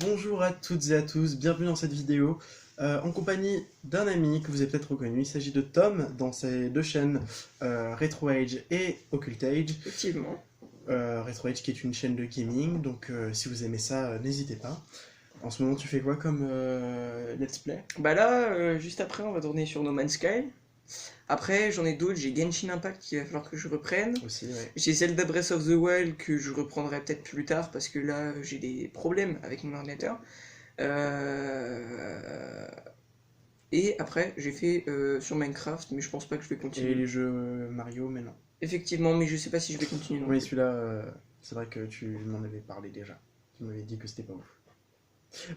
Bonjour à toutes et à tous, bienvenue dans cette vidéo en compagnie d'un ami que vous avez peut-être reconnu. Il s'agit de Tom dans ses deux chaînes Retro Age et Occult Age. Effectivement. Retro Age qui est une chaîne de gaming, donc si vous aimez ça, n'hésitez pas. En ce moment, tu fais quoi comme let's play? Bah là, juste après, on va tourner sur No Man's Sky. Après, j'en ai d'autres. J'ai Genshin Impact qu'il va falloir que je reprenne. Aussi, ouais. J'ai Zelda Breath of the Wild que je reprendrai peut-être plus tard parce que là, j'ai des problèmes avec mon ordinateur. Et après, j'ai fait sur Minecraft, mais je pense pas que je vais Et continuer. les jeux Mario, mais non. Effectivement, mais je sais pas si je vais continuer non Oui, plus. celui-là, c'est vrai que tu m'en avais parlé déjà. Tu m'avais dit que c'était pas ouf.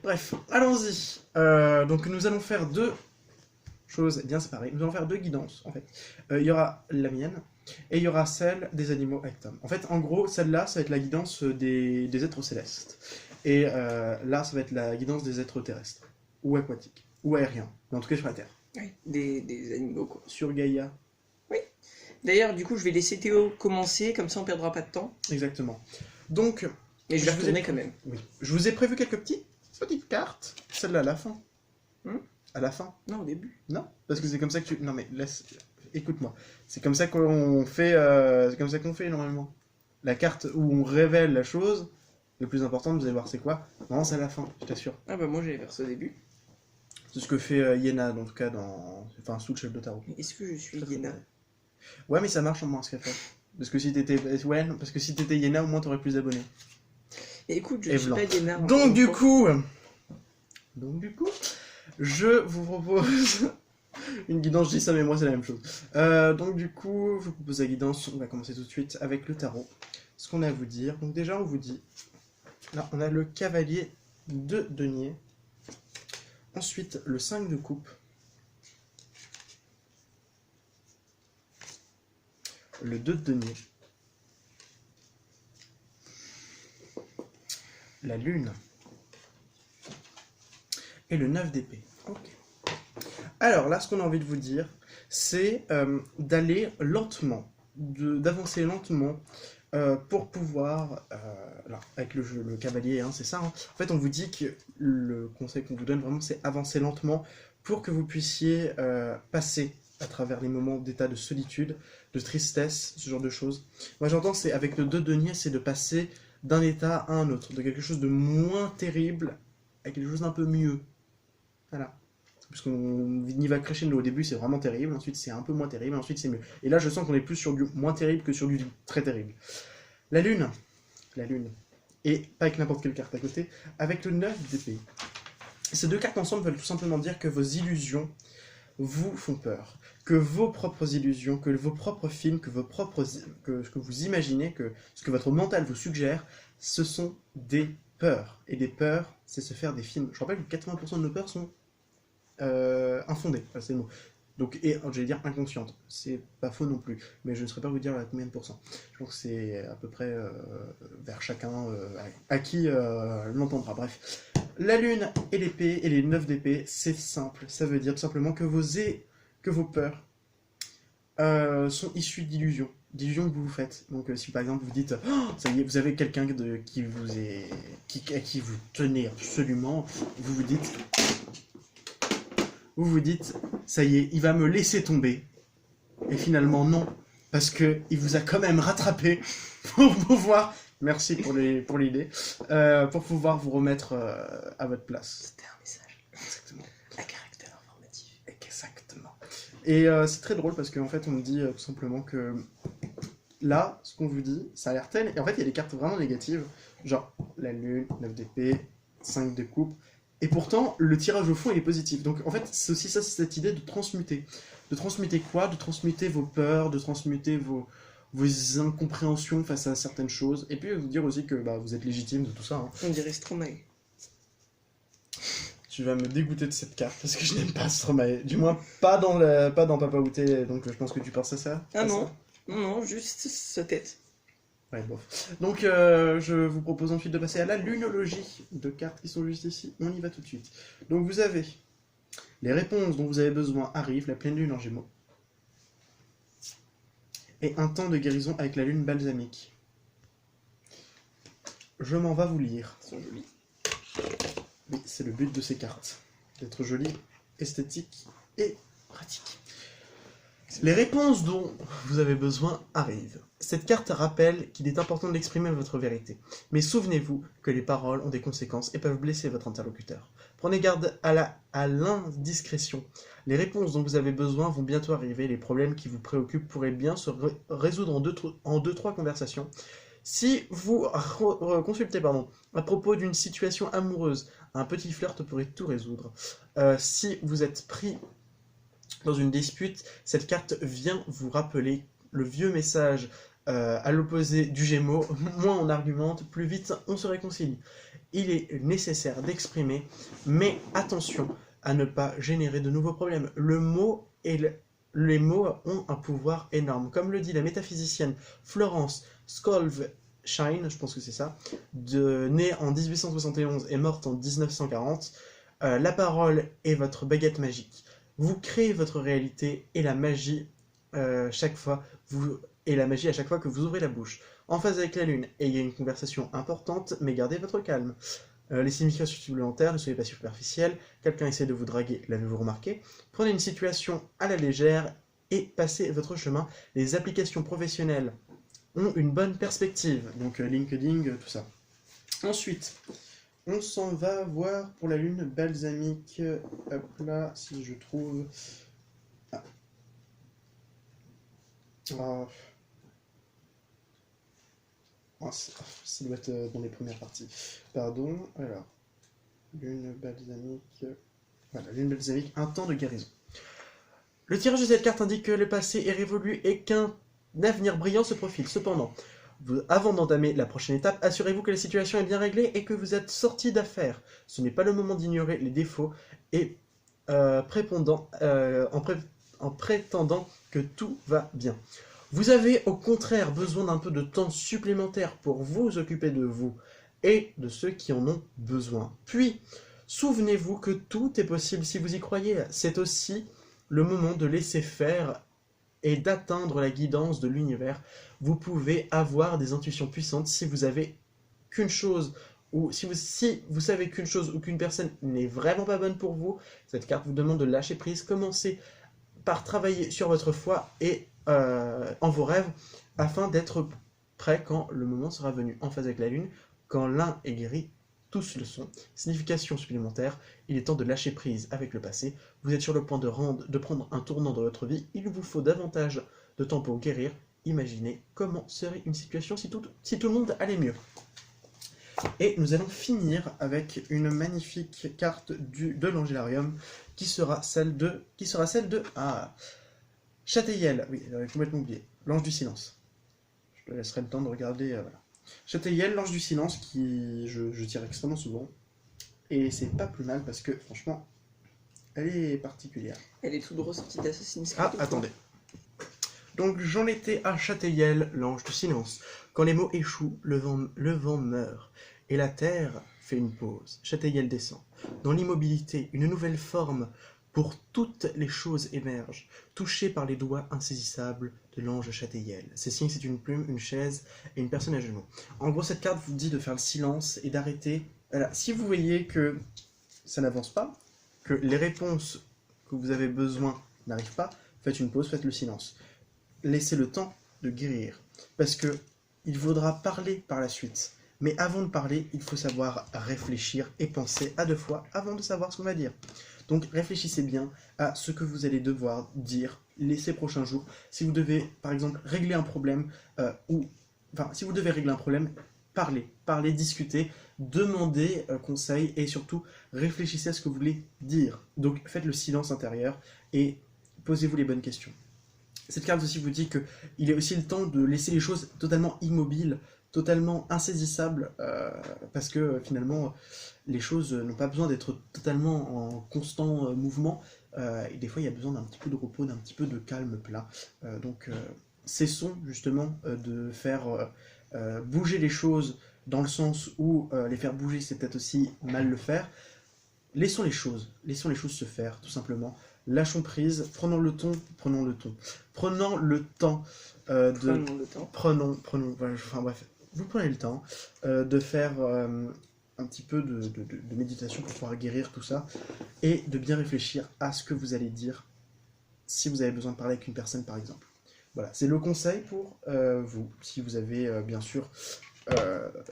Bref, allons-y. Donc nous allons faire deux choses bien séparées. Nous allons faire deux guidances, en fait. Il y aura la mienne, et il y aura celle des animaux avec Tom. En fait, en gros, celle-là, ça va être la guidance des êtres célestes. Et là, ça va être la guidance des êtres terrestres, ou aquatiques, ou aériens, mais en tout cas sur la Terre. Oui, des animaux quoi. Sur Gaïa. Oui. D'ailleurs, du coup, je vais laisser Théo commencer, comme ça on perdra pas de temps. Exactement. Donc, Mais je vais Je vous ai- retourner quand même. oui. Je vous ai prévu quelques petites cartes. Celle-là à la fin. Hmm. À la fin. Non, au début. Non, parce que c'est comme ça que tu... Non mais laisse... Écoute-moi. C'est comme ça qu'on fait... C'est comme ça qu'on fait normalement. La carte où on révèle la chose, le plus important, vous allez voir c'est quoi. Non, c'est à la fin, je t'assure. Ah bah moi j'allais faire ça au début. C'est ce que fait Yena, en tout cas, dans... Enfin, sous le chef de tarot. Mais est-ce que je suis Yena? Ouais, mais ça marche en moins ce qu'elle fait. Parce que si t'étais... Ouais, non, parce que si t'étais Yena, au moins t'aurais plus d'abonnés. Et écoute, je Et suis blanc. pas Yena. Donc du coup... Je vous propose une guidance, je dis ça mais moi c'est la même chose. Donc du coup, je vous propose la guidance, on va commencer tout de suite avec le tarot. Ce qu'on a à vous dire, donc déjà on vous dit, là on a le cavalier de denier, ensuite le 5 de coupe, le 2 de denier, la lune, et le 9 d'épée. Ok. Alors là, ce qu'on a envie de vous dire, c'est d'aller lentement, d'avancer lentement pour pouvoir, alors, avec le cavalier, hein, c'est ça, hein. En fait, on vous dit que le conseil qu'on vous donne vraiment, c'est avancer lentement pour que vous puissiez passer à travers les moments d'état de solitude, de tristesse, ce genre de choses. Moi, j'entends, c'est avec le 2 de denier, c'est de passer d'un état à un autre, de quelque chose de moins terrible à quelque chose d'un peu mieux. Voilà. Parce qu'on y va crescendo. Au début, c'est vraiment terrible, ensuite c'est un peu moins terrible, ensuite c'est mieux. Et là, je sens qu'on est plus sur du moins terrible que sur du très terrible. La lune. Et pas avec n'importe quelle carte à côté, avec le 9 d'épée. Ces deux cartes ensemble veulent tout simplement dire que vos illusions vous font peur. Que vos propres illusions, que vos propres films, que ce que vous imaginez, que ce que votre mental vous suggère, ce sont des peurs. Et des peurs, c'est se faire des films. Je rappelle que 80% de nos peurs sont infondées, c'est le mot. Donc, et j'allais dire inconsciente, c'est pas faux non plus, mais je ne saurais pas vous dire à combien de pourcents. Je pense que c'est à peu près vers chacun à qui l'entendra. Bref, la lune et l'épée et les 9 d'épée, c'est simple, ça veut dire tout simplement que vos peurs sont issues d'illusions que vous vous faites. Donc si par exemple vous dites oh, ça y est, vous avez quelqu'un qui à qui vous tenez absolument, vous vous dites ça y est, il va me laisser tomber. Et finalement non, parce que il vous a quand même rattrapé pour pouvoir, merci pour l'idée, pour pouvoir vous remettre à votre place. C'était un message Exactement. à caractère informatif. Exactement. Et c'est très drôle parce qu'en fait on me dit tout simplement que là, ce qu'on vous dit, ça a l'air tel, et en fait il y a des cartes vraiment négatives, genre la lune, 9 d'épée, 5 de coupe, et pourtant le tirage au fond il est positif. Donc en fait c'est aussi ça, c'est cette idée de transmuter. De transmuter quoi? De transmuter vos peurs, de transmuter vos incompréhensions face à certaines choses, et puis vous dire aussi que bah, vous êtes légitime de tout ça. Hein. On dirait Stromae. Tu vas me dégoûter de cette carte parce que je n'aime pas Stromae. Du moins, pas dans Papa Outé, donc je pense que tu penses à ça. Ah non, non, juste sa tête. Ouais, bof. Donc, je vous propose ensuite de passer à la lunologie de cartes qui sont juste ici. On y va tout de suite. Donc, vous avez les réponses dont vous avez besoin arrivent, la pleine lune en Gémeaux. Et un temps de guérison avec la lune balsamique. Je m'en vais vous lire. Ils sont jolis. Oui, c'est le but de ces cartes, d'être jolies, esthétiques et pratiques. Les réponses dont vous avez besoin arrivent. Cette carte rappelle qu'il est important d'exprimer votre vérité. Mais souvenez-vous que les paroles ont des conséquences et peuvent blesser votre interlocuteur. Prenez garde à l'indiscrétion. Les réponses dont vous avez besoin vont bientôt arriver. Les problèmes qui vous préoccupent pourraient bien se résoudre en 2-3 conversations. Si vous consultez à propos d'une situation amoureuse, un petit flirt pourrait tout résoudre. Si vous êtes pris dans une dispute, cette carte vient vous rappeler le vieux message à l'opposé du Gémeaux, moins on argumente, plus vite on se réconcilie. Il est nécessaire d'exprimer, mais attention à ne pas générer de nouveaux problèmes. Les mots ont un pouvoir énorme. Comme le dit la métaphysicienne Florence Skolvshine, je pense que c'est ça, née en 1871 et morte en 1940, la parole est votre baguette magique. Vous créez votre réalité et la magie à chaque fois que vous ouvrez la bouche. En phase avec la lune, ayez une conversation importante, mais gardez votre calme. Les significations supplémentaires, ne soyez pas superficiels. Quelqu'un essaie de vous draguer, l'avez-vous remarqué? Prenez une situation à la légère et passez votre chemin. Les applications professionnelles ont une bonne perspective, donc LinkedIn, tout ça. Ensuite, on s'en va voir pour la lune balsamique. Hop là, si je trouve. Ah. Ah. Oh, ça doit être dans les premières parties. Pardon, alors. Lune balsamique. Voilà, lune balsamique, un temps de guérison. Le tirage de cette carte indique que le passé est révolu et qu'un avenir brillant se profile. Cependant, avant d'entamer la prochaine étape, assurez-vous que la situation est bien réglée et que vous êtes sorti d'affaire. Ce n'est pas le moment d'ignorer les défauts et en prétendant que tout va bien. Vous avez au contraire besoin d'un peu de temps supplémentaire pour vous occuper de vous et de ceux qui en ont besoin. Puis, souvenez-vous que tout est possible si vous y croyez. C'est aussi le moment de laisser faire et d'atteindre la guidance de l'univers. Vous pouvez avoir des intuitions puissantes si vous avez qu'une chose, ou si vous savez qu'une chose ou qu'une personne n'est vraiment pas bonne pour vous. Cette carte vous demande de lâcher prise. Commencez par travailler sur votre foi et en vos rêves afin d'être prêt quand le moment sera venu. En phase avec la lune, quand l'un est guéri, tous le sont. Signification supplémentaire, il est temps de lâcher prise avec le passé. Vous êtes sur le point de prendre un tournant dans votre vie. Il vous faut davantage de temps pour guérir. Imaginez comment serait une situation si tout le monde allait mieux. Et nous allons finir avec une magnifique carte de l'Angélarium qui sera celle de Châteillel. Oui, j'avais complètement oublié. L'ange du silence. Je te laisserai le temps de regarder. Voilà. Châteillel, l'ange du silence, qui je tire extrêmement souvent. Et c'est pas plus mal parce que franchement, elle est particulière. Elle est tout droit sortie d'Assassin's Creed. Ah, attendez. Donc j'en étais à Châteillel, l'ange du silence. Quand les mots échouent, le vent meurt. Et la terre fait une pause. Châteillel descend. Dans l'immobilité, une nouvelle forme pour toutes les choses émerge, touchée par les doigts insaisissables de l'ange Châteillel. Ces signes, c'est une plume, une chaise et une personne à genoux. En gros, cette carte vous dit de faire le silence et d'arrêter. Voilà. Si vous voyez que ça n'avance pas, que les réponses que vous avez besoin n'arrivent pas, faites une pause, faites le silence. Laissez le temps de guérir. Parce que il faudra parler par la suite. Mais avant de parler, il faut savoir réfléchir et penser à 2 fois avant de savoir ce qu'on va dire. Donc réfléchissez bien à ce que vous allez devoir dire ces prochains jours. Si vous devez, par exemple, régler un problème, parlez, discutez, demandez conseil et surtout réfléchissez à ce que vous voulez dire. Donc faites le silence intérieur et posez-vous les bonnes questions. Cette carte aussi vous dit qu'il est aussi le temps de laisser les choses totalement immobiles, totalement insaisissables, parce que finalement, les choses n'ont pas besoin d'être totalement en constant mouvement, et des fois il y a besoin d'un petit peu de repos, d'un petit peu de calme plat. Donc cessons justement de faire bouger les choses dans le sens où les faire bouger c'est peut-être aussi mal le faire. Laissons les choses se faire, tout simplement. Lâchons prise, prenons le temps voilà, enfin bref, vous prenez le temps de faire un petit peu de méditation pour pouvoir guérir tout ça, et de bien réfléchir à ce que vous allez dire si vous avez besoin de parler avec une personne par exemple. Voilà, c'est le conseil pour vous, si vous avez bien sûr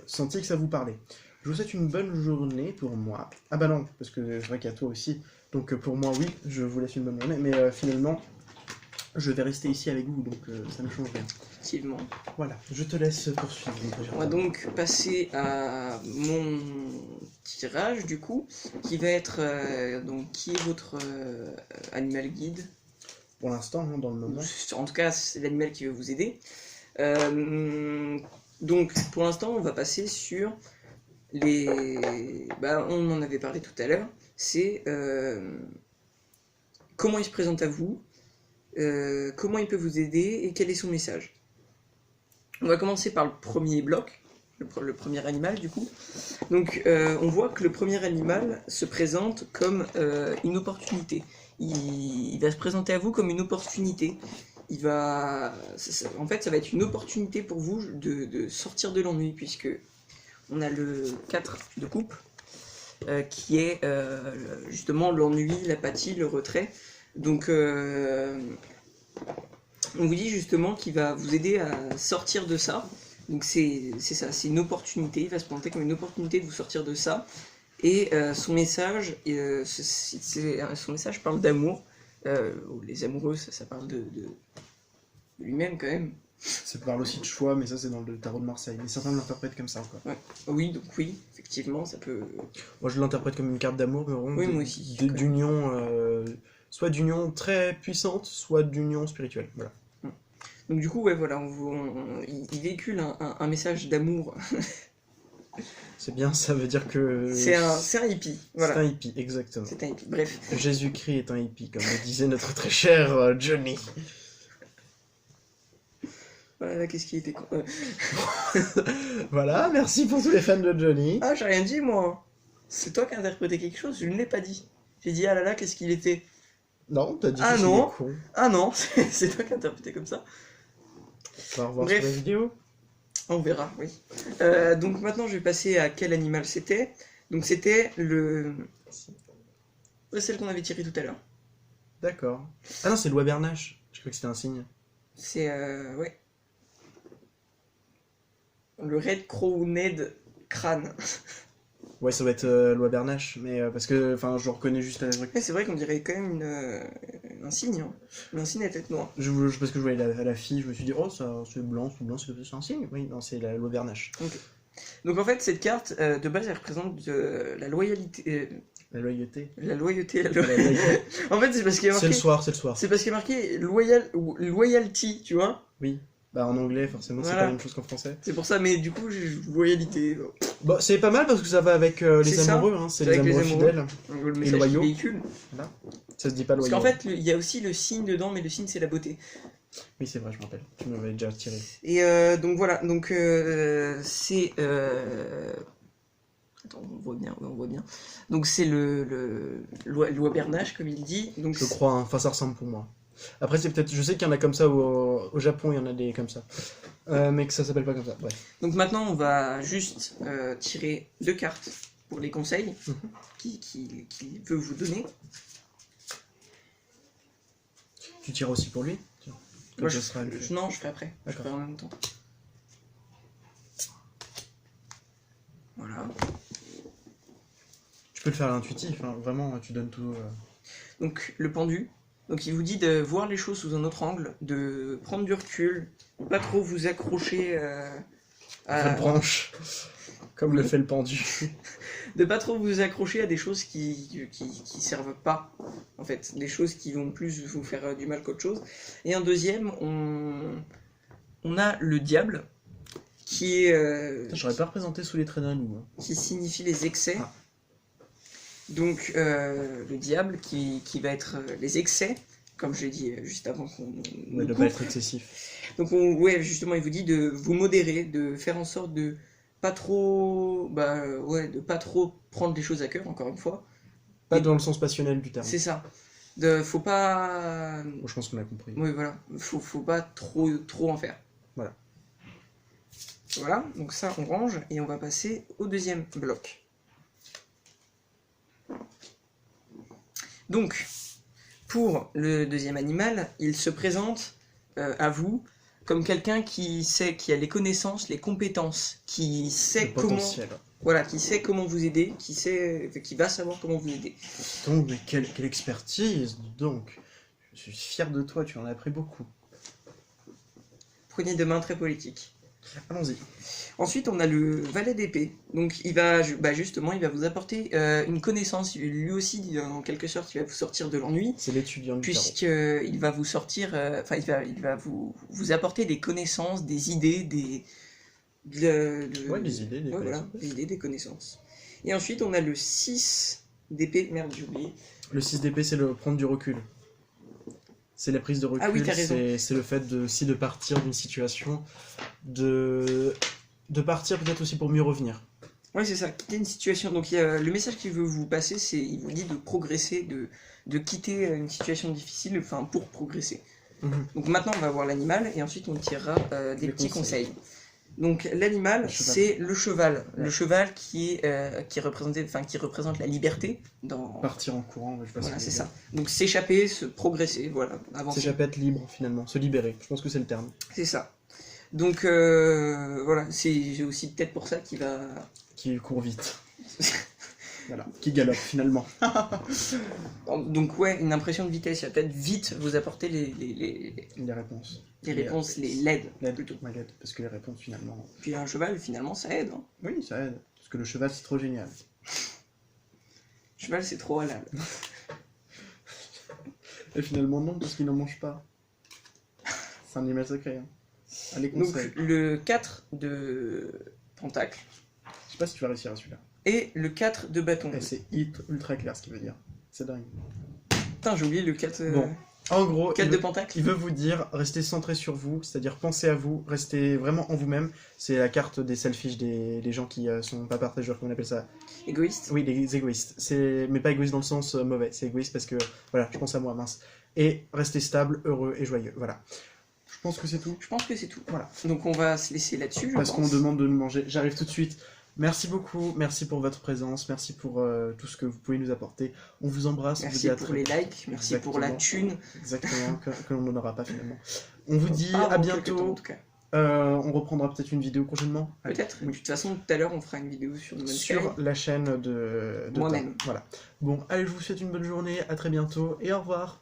senti que ça vous parlait. Je vous souhaite une bonne journée pour moi. Ah bah non, parce que je vois qu'à toi aussi. Donc pour moi, oui, je vous laisse une bonne journée. Mais finalement, je vais rester ici avec vous, donc ça ne change rien. Effectivement. Voilà, je te laisse poursuivre. On va donc passer à mon tirage, du coup, qui va être... donc, qui est votre animal guide? Pour l'instant, hein, dans le moment. En tout cas, c'est l'animal qui va vous aider. Donc, pour l'instant, on va passer sur les... Bah, on en avait parlé tout à l'heure. C'est comment il se présente à vous, comment il peut vous aider et quel est son message. On va commencer par le premier bloc, le premier animal du coup. Donc on voit que le premier animal se présente comme une opportunité. Il va se présenter à vous comme une opportunité. En fait, ça va être une opportunité pour vous de sortir de l'ennui, puisque on a le 4 de coupe, qui est justement l'ennui, l'apathie, le retrait. Donc on vous dit justement qu'il va vous aider à sortir de ça. Donc c'est ça, c'est une opportunité, il va se présenter comme une opportunité de vous sortir de ça. Et son message parle d'amour. Les amoureux, ça parle de lui-même quand même. Ça parle aussi de choix, mais ça c'est dans le tarot de Marseille. Mais certains l'interprètent comme ça encore. Ouais. Oui, donc oui, effectivement, ça peut... Moi je l'interprète comme une carte d'amour, mais vraiment oui, moi aussi, d'union, soit d'union très puissante, soit d'union spirituelle. Voilà. Donc du coup, ouais, voilà, il véhicule un message d'amour. C'est bien, ça veut dire que... C'est un hippie, voilà. C'est un hippie, exactement. C'est un hippie, bref. Jésus-Christ est un hippie, comme le disait notre très cher Johnny. Voilà, qu'est-ce qui était con... Voilà, merci pour tous les fans de Johnny. Ah, j'ai rien dit, moi. C'est toi qui as interprété quelque chose, je ne l'ai pas dit. J'ai dit, ah là là, qu'est-ce qu'il était... Non, t'as dit Ah que non. c'est con. Ah non, c'est toi qui as interprété comme ça. On va revoir Bref. sur la vidéo. On verra, oui. Donc maintenant, je vais passer à quel animal c'était. Donc c'était le... celle qu'on avait tirée tout à l'heure. D'accord. Ah non, c'est l'oie Bernache. Je crois que c'était un signe. C'est... ouais. Le Red Crowned Crane. Ouais, ça doit être l'oie Bernache, mais parce que, enfin, je le reconnais juste à la truc. Ouais, c'est vrai qu'on dirait quand même un signe. Hein. Un signe à tête noire. Parce que je voyais la fille, je me suis dit, oh, ça, c'est blanc, c'est un signe. Oui, non, c'est la loi Bernache. Okay. Donc en fait, cette carte, de base, elle représente la loyauté. La loyauté. La loyauté. loyauté. En fait, c'est parce qu'il y a marqué... C'est le soir, c'est le soir. C'est parce qu'il y a marqué loyalty, tu vois. Oui. Bah en anglais, forcément, Voilà. c'est pas la même chose qu'en français. C'est pour ça, mais du coup, loyalité. Bon, c'est pas mal parce que ça va avec les amoureux, hein, c'est les amoureux fidèles. Le Et message loyaux. qu'il véhicule. Voilà. Ça se dit pas Parce loyaux. qu'en fait, il y a aussi le signe dedans, mais le signe, c'est la beauté. Oui, c'est vrai, je me rappelle. Tu m'avais déjà tiré. Et donc voilà, donc c'est... Attends, on voit bien, on voit bien. Donc c'est le loi Bernache, comme il dit. Donc Je crois, hein. Enfin, ça ressemble pour moi. Après, c'est peut-être. Je sais qu'il y en a comme ça au Japon, il y en a des comme ça. Mais que ça s'appelle pas comme ça. Bref. Donc maintenant, on va juste tirer 2 cartes pour les conseils qu'il veut vous donner. Tu tires aussi pour lui? Tiens. Moi, Comme non, je ferai après. Je D'accord. ferai en même temps. Voilà. Tu peux le faire à l'intuitif, hein. Vraiment, tu donnes tout. Donc le pendu. Donc il vous dit de voir les choses sous un autre angle, de prendre du recul, de pas trop vous accrocher À la branche. Comme le fait le pendu. de pas trop vous accrocher à des choses qui servent pas, en fait, des choses qui vont plus vous faire du mal qu'autre chose. Et un deuxième, on a le diable, qui est... J'aurais pas représenté sous les traits d'un loup. Hein. Qui signifie les excès. Ah. Donc le diable qui va être les excès, comme je l'ai dit juste avant qu'on Ouais, de pas être excessif. Donc ouais, justement, il vous dit de vous modérer, de faire en sorte de pas trop, de pas trop prendre les choses à cœur, encore une fois. Pas dans le sens passionnel du terme. C'est ça. Faut pas. Bon, je pense qu'on a compris. Oui, voilà. Faut pas trop en faire. Voilà. Voilà. Donc ça, on range et on va passer au deuxième bloc. Donc, pour le deuxième animal, il se présente à vous comme quelqu'un qui sait, qui a les connaissances, les compétences, qui sait Le comment, potentiel. voilà, qui sait comment vous aider, qui va savoir comment vous aider. Donc, mais quelle expertise, dis donc. Je suis fier de toi, tu en as appris beaucoup. Poignée de main très politique. Allons-y. Ensuite, on a le valet d'épée. Donc, il va justement, il va vous apporter une connaissance. Lui aussi, en quelque sorte, il va vous sortir de l'ennui, C'est l'étudiant du tarot. puisqu'il va vous sortir, enfin, il va vous apporter des connaissances, des idées, Ouais, des idées, des ouais, voilà, connaissances. des idées, des connaissances. Et ensuite, on a le 6 d'épée. Merde, j'ai oublié. Le 6 d'épée, c'est le prendre du recul. C'est la prise de recul. Ah oui, t'as raison. C'est le fait de partir d'une situation, de partir peut-être aussi pour mieux revenir. Ouais, c'est ça, quitter une situation. Donc, le message qu'il veut vous passer, c'est, il vous dit de progresser, de quitter une situation difficile, enfin, pour progresser. Mhm. Donc maintenant, on va voir l'animal et ensuite on tirera des Les petits conseils. conseils. Donc l'animal, Le cheval. c'est le cheval. Ouais. Le cheval qui représente la liberté. Partir en courant, je sais pas Voilà, ce c'est que ça. Donc s'échapper, se progresser, voilà, avancer. S'échapper, être libre finalement, se libérer. Je pense que c'est le terme. C'est ça. Donc voilà, c'est aussi peut-être pour ça qu'il va... Qui court vite. Voilà, qui galope finalement. Donc ouais, une impression de vitesse. Il va peut-être vite vous apporter les Les réponses. réponses, les LED L'aide plutôt. Ouais, l'aide, parce que les réponses finalement. Puis un cheval, finalement, ça aide. Hein. Oui, ça aide. Parce que le cheval, c'est trop génial. Cheval, c'est trop halal. Et finalement, non, parce qu'il n'en mange pas. C'est un animal sacré. Hein. Allez, Donc conseils. le 4 de pentacle Je sais pas si tu vas réussir à celui-là. et le 4 de bâton. Et c'est ultra clair ce qu'il veut dire. C'est dingue. Putain, j'ai oublié le 4, Bon. En gros, 4 de pentacle. il veut vous dire, restez centré sur vous, c'est-à-dire pensez à vous, restez vraiment en vous-même. C'est la carte des selfish, des gens qui sont pas partageurs, comment on appelle ça. Égoïste. Oui, les égoïstes. Mais pas égoïste dans le sens mauvais, c'est égoïste parce que, voilà, je pense à moi, mince. Et restez stable, heureux et joyeux, voilà. Je pense que c'est tout. Je pense que c'est tout. Voilà. Donc on va se laisser là-dessus, je Parce qu'on pense. demande de nous manger. J'arrive tout de suite. Merci beaucoup, merci pour votre présence, merci pour tout ce que vous pouvez nous apporter. On vous embrasse, on vous dit Merci à pour très les likes, merci pour la Exactement. thune. Exactement, que l'on n'aura pas finalement. On vous dit Ah, à en quelque temps, bientôt. en tout cas. On reprendra peut-être une vidéo prochainement. Allez, Peut-être. De toute façon, tout à l'heure, on fera une vidéo sur No Man's Sky. sur la chaîne de Moi-même. Tom. Voilà. Bon, allez, je vous souhaite une bonne journée, à très bientôt et au revoir.